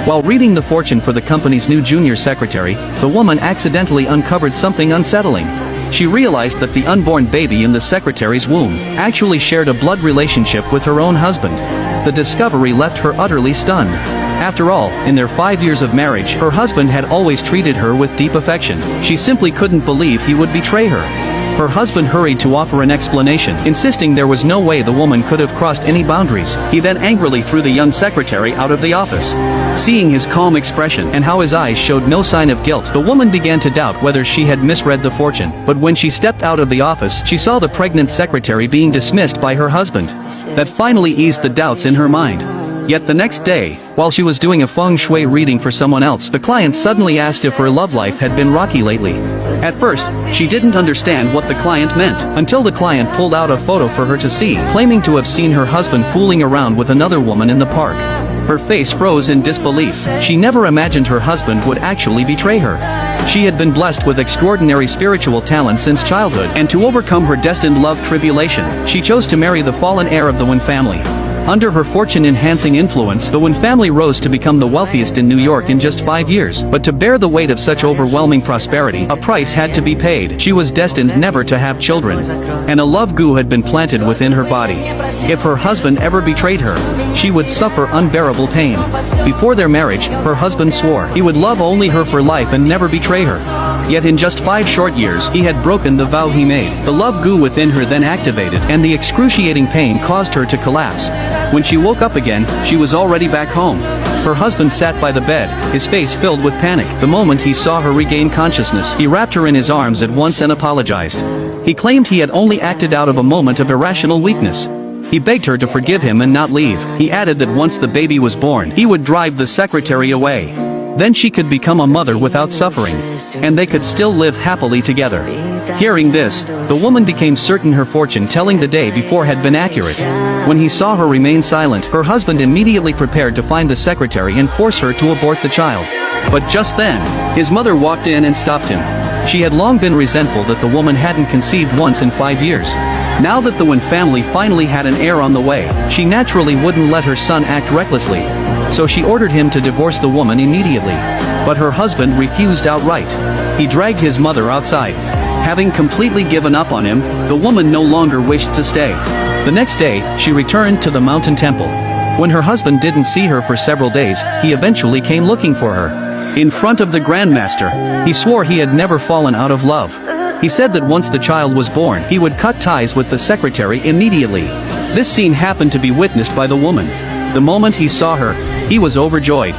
While reading the fortune for the company's new junior secretary, the woman accidentally uncovered something unsettling. She realized that the unborn baby in the secretary's womb actually shared a blood relationship with her own husband. The discovery left her utterly stunned. After all, in their 5 years of marriage, her husband had always treated her with deep affection. She simply couldn't believe he would betray her. Her husband hurried to offer an explanation, insisting there was no way the woman could have crossed any boundaries. He then angrily threw the young secretary out of the office. Seeing his calm expression and how his eyes showed no sign of guilt, the woman began to doubt whether she had misread the fortune. But when she stepped out of the office, she saw the pregnant secretary being dismissed by her husband. That finally eased the doubts in her mind. Yet the next day, while she was doing a feng shui reading for someone else, the client suddenly asked if her love life had been rocky lately. At first, she didn't understand what the client meant, until the client pulled out a photo for her to see, claiming to have seen her husband fooling around with another woman in the park. Her face froze in disbelief. She never imagined her husband would actually betray her. She had been blessed with extraordinary spiritual talents since childhood, and to overcome her destined love tribulation, she chose to marry the fallen heir of the Wen family. Under her fortune-enhancing influence, the Wen family rose to become the wealthiest in New York in just 5 years. But to bear the weight of such overwhelming prosperity, a price had to be paid. She was destined never to have children. And a love goo had been planted within her body. If her husband ever betrayed her, she would suffer unbearable pain. Before their marriage, her husband swore he would love only her for life and never betray her. Yet in just 5 short years, he had broken the vow he made. The love goo within her then activated, and the excruciating pain caused her to collapse. When she woke up again, she was already back home. Her husband sat by the bed, his face filled with panic. The moment he saw her regain consciousness, he wrapped her in his arms at once and apologized. He claimed he had only acted out of a moment of irrational weakness. He begged her to forgive him and not leave. He added that once the baby was born, he would drive the secretary away. Then she could become a mother without suffering, and they could still live happily together. Hearing this, the woman became certain her fortune-telling the day before had been accurate. When he saw her remain silent, her husband immediately prepared to find the secretary and force her to abort the child. But just then, his mother walked in and stopped him. She had long been resentful that the woman hadn't conceived once in 5 years. Now that the Wen family finally had an heir on the way, she naturally wouldn't let her son act recklessly. So she ordered him to divorce the woman immediately. But her husband refused outright. He dragged his mother outside. Having completely given up on him, the woman no longer wished to stay. The next day, she returned to the mountain temple. When her husband didn't see her for several days, he eventually came looking for her. In front of the Grandmaster, he swore he had never fallen out of love. He said that once the child was born, he would cut ties with the secretary immediately. This scene happened to be witnessed by the woman. The moment he saw her, he was overjoyed.